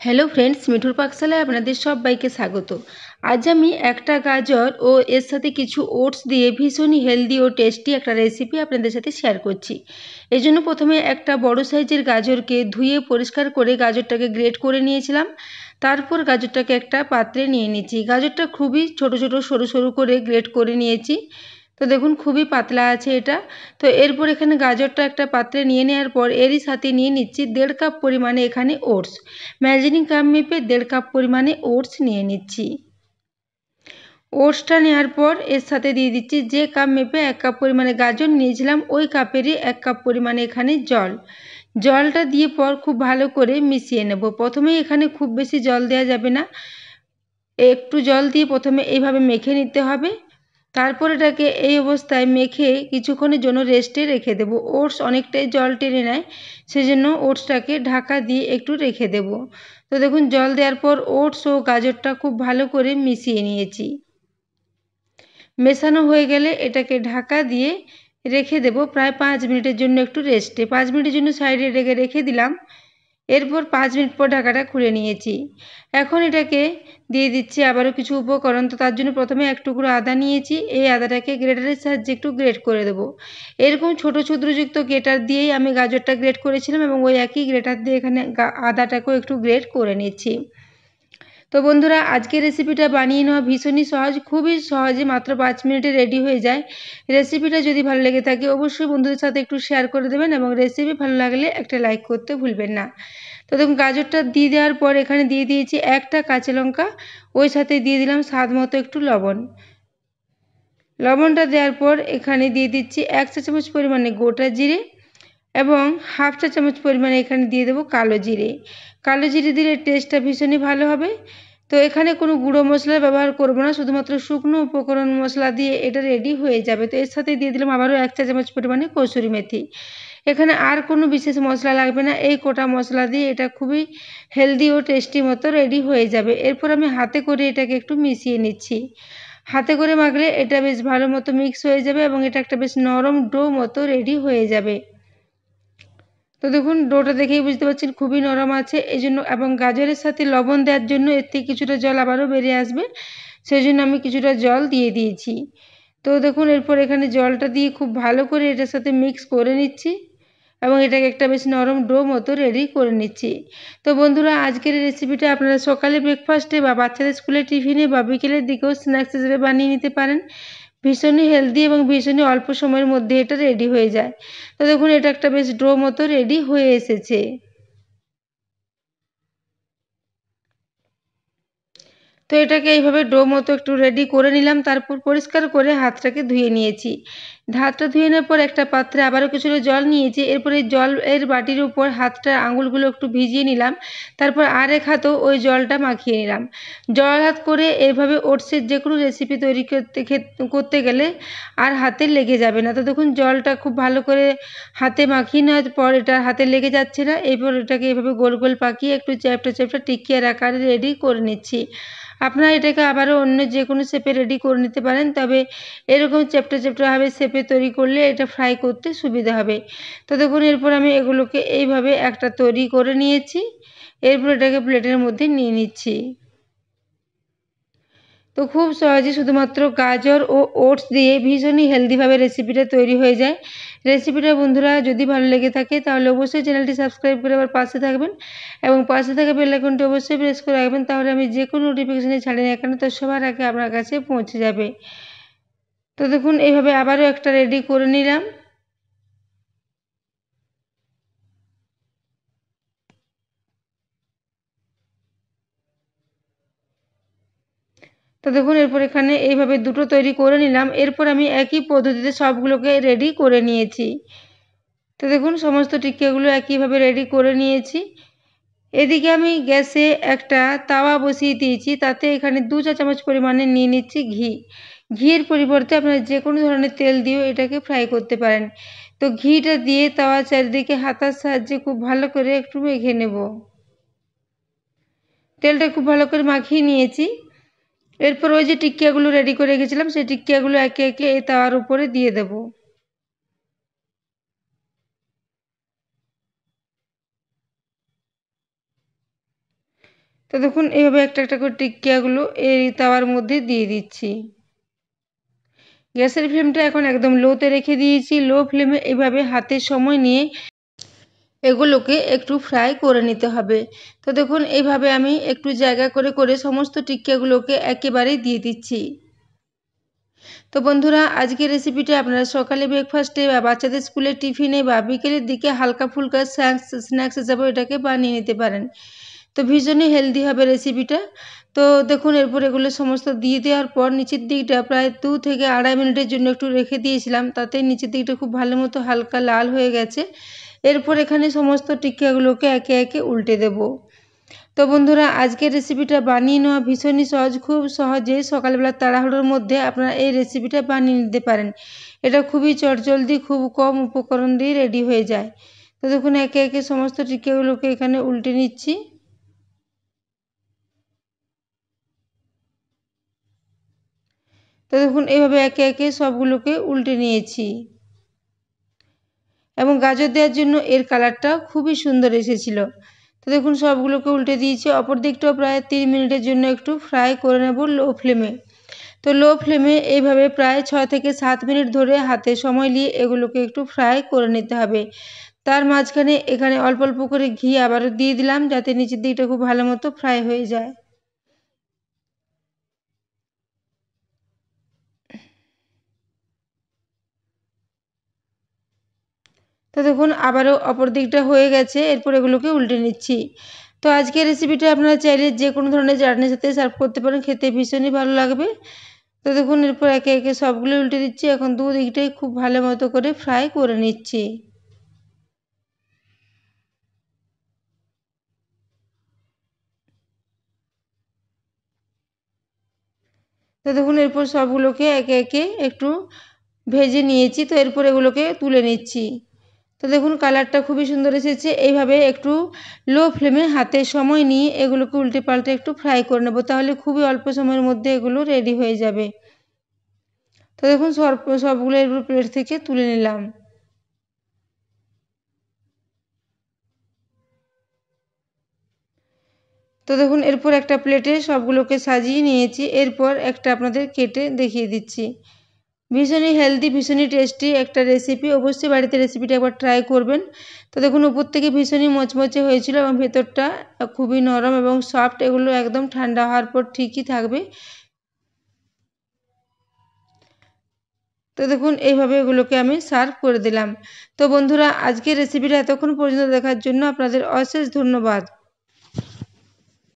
Hello friends, মিঠুর পাকশালায় আপনাদের সবাইকে স্বাগত। আজ আমি একটা গাজর ও এর সাথে কিছু ওটস দিয়ে ভীষণই হেলদি ও টেস্টি একটা রেসিপি আপনাদের সাথে শেয়ার করছি। এই জন্য প্রথমে একটা বড় সাইজের গাজরকে ধুয়ে পরিষ্কার করে গাজরটাকে গ্রেট করে নিয়েছিলাম। তারপর গাজরটাকে একটা পাত্রে নিয়ে নিয়েছি। গাজরটা খুবই ছোট ছোট সরু সরু করে গ্রেট করে নিয়েছি। তো দেখুন খুবই পাতলা আছে এটা। তো এরপর এখানে গাজরটা একটা পাত্রে নিয়ে নেওয়ার পর এরই সাথে নিয়ে নিচ্ছি 1.5 কাপ পরিমাণে এখানে ওটস। মেজারিং কাপ মেপে 1.5 কাপ পরিমাণে ওটস নিয়ে নিচ্ছি। ওটসটা নেওয়ার পর এর সাথে দিয়ে দিচ্ছি যে কাপ মেপে 1 কাপ পরিমাণে গাজর নিয়েছিলাম ওই কাপেরই 1 কাপ পরিমাণে এখানে জল। জলটা দিয়ে পর খুব ভালো করে মিশিয়ে নেব। প্রথমেই এখানে খুব বেশি জল দেওয়া যাবে না, একটু জল দিয়ে প্রথমে এইভাবে মেখে নিতে হবে। তারপর এটাকে এই অবস্থায় মেখে কিছুক্ষণের জন্য রেস্টে রেখে দেব। ওটস অনেকটাই জল টেনে নেয়, সেজন্য ওটসটাকে ঢাকা দিয়ে একটু রেখে দেব। তো দেখুন জল দেওয়ার পর ওটস ও গাজরটা খুব ভালো করে মিশিয়ে নিয়েছি। মেশানো হয়ে গেলে এটাকে ঢাকা দিয়ে রেখে দেব প্রায় 5 মিনিটের জন্য একটু রেস্টে। 5 মিনিটের জন্য সাইডে রেখে দিলাম। এরপর 5 মিনিট পর ঢাকাটা খুলে নিয়েছি। এখন এটাকে দিয়ে দিচ্ছি আবারও কিছু উপকরণ। তো তার জন্য প্রথমে এক টুকরো আদা নিয়েছি। এই আদাটাকে গ্রেটারের সাহায্যে একটু গ্রেট করে দেবো। এরকম ছোট ছিদ্রযুক্ত গ্রেটার দিয়েই আমি গাজরটা গ্রেট করেছিলাম এবং ওই একই গ্রেটার দিয়ে এখানে আদাটাকেও একটু গ্রেট করে নিচ্ছি। তো বন্ধুরা, আজকের রেসিপিটা বানিয়ে নেওয়া ভীষণই সহজ, খুবই সহজে মাত্র 5 মিনিটে রেডি হয়ে যায়। রেসিপিটা যদি ভালো লেগে থাকে অবশ্যই বন্ধুদের সাথে একটু শেয়ার করে দেবেন এবং রেসিপি ভালো লাগলে একটা লাইক করতে ভুলবেন না। তো দেখুন গাজরটা দিয়ে দেওয়ার পর এখানে দিয়ে দিয়েছি একটা কাঁচা লঙ্কা, ওই সাথে দিয়ে দিলাম স্বাদ মতো একটু লবণ। লবণটা দেওয়ার পর এখানে দিয়ে দিচ্ছি 1 চা চামচ পরিমাণে গোটা জিরে এবং হাফ চা চামচ পরিমাণে এখানে দিয়ে দেবো কালো জিরে। কালো জিরে দিলে টেস্টটা ভীষণই ভালো হবে। তো এখানে কোনো গুঁড়ো মশলা ব্যবহার করব না, শুধুমাত্র শুকনো উপকরণ মশলা দিয়ে এটা রেডি হয়ে যাবে। তো এর সাথে দিয়ে দিলাম আবারও 1 চা চামচ পরিমাণে কসুরি মেথি। এখানে আর কোনো বিশেষ মশলা লাগবে না, এই গোটা মশলা দিয়ে এটা খুবই হেলদি ও টেস্টি মতো রেডি হয়ে যাবে। এরপর আমি হাতে করে এটাকে একটু মিশিয়ে নিচ্ছি। হাতে করে মাখলে এটা বেশ ভালো মতো মিক্স হয়ে যাবে এবং এটা একটা বেশ নরম ডো মতো রেডি হয়ে যাবে। তো দেখুন ডোটা দেখেই বুঝতে পারছেন খুবই নরম আছে, এই জন্য এবং গাজরের সাথে লবণ দেওয়ার জন্য এর থেকে কিছুটা জল আবারও বেরিয়ে আসবে, সেই জন্য আমি কিছুটা জল দিয়ে দিয়েছি। তো দেখুন এরপর এখানে জলটা দিয়ে খুব ভালো করে এটার সাথে মিক্স করে নিচ্ছি এবং এটাকে একটা বেশ নরম ডো মতো রেডি করে নিচ্ছি। তো বন্ধুরা, আজকের এই রেসিপিটা আপনারা সকালে ব্রেকফাস্টে বা বাচ্চাদের স্কুলে টিফিনে বা বিকেলের দিকেও স্ন্যাক্স হিসেবে বানিয়ে নিতে পারেন। ভীষণই হেলদি এবং ভীষণই অল্প সময়ের মধ্যে এটা রেডি হয়ে যায়। তো দেখুন এটা একটা বেশ ডো মতো রেডি হয়ে এসেছে। তো এটাকে এইভাবে ডো মতো একটু রেডি করে নিলাম। তারপর পরিষ্কার করে হাতটাকে ধুয়ে নিয়েছি। হাতটা ধুয়ে নেওয়ার পর একটা পাত্রে আবারও কিছুটা জল নিয়েছি। এরপরে জলের বাটির উপর হাতটা আঙুলগুলো একটু ভিজিয়ে নিলাম। তারপর আরেক হাতেও ওই জলটা মাখিয়ে নিলাম। জল হাত করে এইভাবে ওটসের যে কোনো রেসিপি তৈরি করতে গেলে আর হাতে লেগে যাবে না। তো দেখুন জলটা খুব ভালো করে হাতে মাখিয়ে নেওয়ার পর এটা হাতে লেগে যাচ্ছে না। এরপর এটাকে এভাবে গোল গোল পাকিয়ে একটু চ্যাপ্টা চ্যাপ্টা টিকিয়ার আকারে রেডি করে নিচ্ছি। আপনারা এটাকে আবারও অন্য যে কোনো শেপে রেডি করে নিতে পারেন, তবে এরকম চ্যাপ্টা চ্যাপ্টাভাবে শেপে তৈরি করলে এটা ফ্রাই করতে সুবিধা হবে। তো দেখুন এরপর আমি এগুলোকে এইভাবে একটা তৈরি করে নিয়েছি। এরপর এটাকে প্লেটের মধ্যে নিয়ে নিচ্ছি। তো খুব সহজে শুধুমাত্র গাজর ও ওটস দিয়ে ভীষণই হেলদিভাবে রেসিপিটা তৈরি হয়ে যায়। রেসিপিটা বন্ধুরা যদি ভালো লেগে থাকে তাহলে অবশ্যই চ্যানেলটি সাবস্ক্রাইব করে আবার পাশে থাকবেন এবং পাশে থাকা বেল আইকনটি অবশ্যই প্রেস করে রাখবেন, তাহলে আমি যে কোনো নোটিফিকেশানে ছাড়ি না কেন তো সবার আগে আপনার কাছে পৌঁছে যাবে। তো দেখুন এইভাবে আবারও একটা রেডি করে নিলাম। তো দেখুন এরপর এখানে এইভাবে দুটো তৈরি করে নিলাম। এরপর আমি একই পদ্ধতিতে সবগুলোকে রেডি করে নিয়েছি। তো দেখুন সমস্ত টিক্কিগুলো একইভাবে রেডি করে নিয়েছি। এদিকে আমি গ্যাসে একটা তাওয়া বসিয়ে দিয়েছি, তাতে এখানে 2 চা চামচ পরিমাণে নিয়ে নিচ্ছি ঘি। ঘিয়ের পরিবর্তে আপনারা যে কোনো ধরনের তেল দিয়েও এটাকে ফ্রাই করতে পারেন। তো ঘিটা দিয়ে তাওয়ার চারিদিকে হাতার সাহায্যে খুব ভালো করে একটু মেখে নেব। তেলটা খুব ভালো করে মাখিয়ে নিয়েছি। এরপর ওই যে টিক্কিয়াগুলো রেডি করে রেখেছিলাম সেই টিক্কিয়াগুলো একে একে এই তাওয়ার উপরে দিয়ে দেব। তো দেখুন এইভাবে একটা একটা করে টিক্কিয়াগুলো এই তাওয়ার মধ্যে দিয়ে দিচ্ছি। গ্যাসের ফ্লেমটা এখন একদম লোতে রেখে দিয়েছি। লো ফ্লেমে এইভাবে হাতে সময় নিয়ে এগুলোকে একটু ফ্রাই করে নিতে হবে। তো দেখুন এইভাবে আমি একটু জায়গা করে করে সমস্ত টিক্কিয়াগুলোকে একেবারেই দিয়ে দিচ্ছি। তো বন্ধুরা, আজকের রেসিপিটা আপনারা সকালে ব্রেকফাস্টে বা বাচ্চাদের স্কুলের টিফিনে বা বিকেলের দিকে হালকা ফুলকা স্ন্যাক্স হিসাবে এটাকে বানিয়ে নিতে পারেন। তো ভীষণই হেলদি হবে রেসিপিটা। তো দেখুন এরপর এগুলো সমস্ত দিয়ে দেওয়ার পর নিচের দিকটা প্রায় 2 থেকে 2.5 মিনিটের জন্য একটু রেখে দিয়েছিলাম, তাতে নিচের দিকটা খুব ভালো মতো হালকা লাল হয়ে গেছে। এরপর এখানে সমস্ত টিক্কিয়াগুলোকে একে একে উল্টে দেব। তো বন্ধুরা, আজকের রেসিপিটা বানিয়ে নেওয়া ভীষণই সহজ। খুব সহজেই সকালবেলা তাড়াহুড়োর মধ্যে আপনারা এই রেসিপিটা বানিয়ে নিতে পারেন। এটা খুবই চটজলদি, খুব কম উপকরণ দিয়ে রেডি হয়ে যায়। তো দেখুন একে একে সমস্ত টিক্কিয়াগুলোকে এখানে উল্টে নিচ্ছি। তো দেখুন এইভাবে একে একে সবগুলোকে উল্টে নিয়েছি এবং গাজর দেওয়ার জন্য এর কালারটা খুবই সুন্দর এসেছিল। তো দেখুন সবগুলোকে উল্টে দিয়েছি। অপর দিকটাও প্রায় 3 মিনিটের জন্য একটু ফ্রাই করে নেব লো ফ্লেমে। তো লো ফ্লেমে এইভাবে প্রায় 6 থেকে 7 মিনিট ধরে হাতে সময় নিয়ে এগুলোকে একটু ফ্রাই করে নিতে হবে। তার মাঝখানে এখানে অল্প অল্প করে ঘি আবারও দিয়ে দিলাম, যাতে নিচের দিকটা খুব ভালো মতো ফ্রাই হয়ে যায়। তো দেখুন আবারও অপর দিকটা হয়ে গেছে। এরপর এগুলোকে উল্টে নিচ্ছি। তো আজকের রেসিপিটা আপনারা চাইলে যে কোনো ধরনের চাটনির সাথে সার্ভ করতে পারেন, খেতে ভীষণই ভালো লাগবে। তো দেখুন এরপর একে একে সবগুলো উল্টে দিচ্ছি। এখন দুদিকটাই খুব ভালো মতো করে ফ্রাই করে নিচ্ছি। তো দেখুন এরপর সবগুলোকে একে একে একটু ভেজে নিয়েছি। তো এরপর এগুলোকে তুলে নিচ্ছি। তো দেখুন কালারটা খুবই সুন্দর এসেছে। এইভাবে একটু লো ফ্লেমে হাতে সময় নিয়ে এগুলোকে উল্টে পাল্টে একটু ফ্রাই করে নেব, তাহলে খুবই অল্প সময়ের মধ্যে এগুলো রেডি হয়ে যাবে। তো দেখুন সবগুলো এরপর প্লেট থেকে তুলে নিলাম। তো দেখুন এরপর একটা প্লেটে সবগুলোকে সাজিয়ে নিয়েছি। এরপর একটা আপনাদের কেটে দেখিয়ে দিচ্ছি। ভীষণই হেলদি, ভীষণই টেস্টি একটা রেসিপি। অবশ্যই বাড়িতে রেসিপিটা একবার ট্রাই করবেন। তো দেখুন উপর থেকে ভীষণই মচমচে হয়েছিল এবং ভেতরটা খুবই নরম এবং সফট। এগুলো একদম ঠান্ডা হওয়ার পর ঠিকই থাকবে। তো দেখুন এইভাবে এগুলোকে আমি সার্ভ করে দিলাম। তো বন্ধুরা, আজকের রেসিপিটা এতক্ষণ পর্যন্ত দেখার জন্য আপনাদের অশেষ ধন্যবাদ।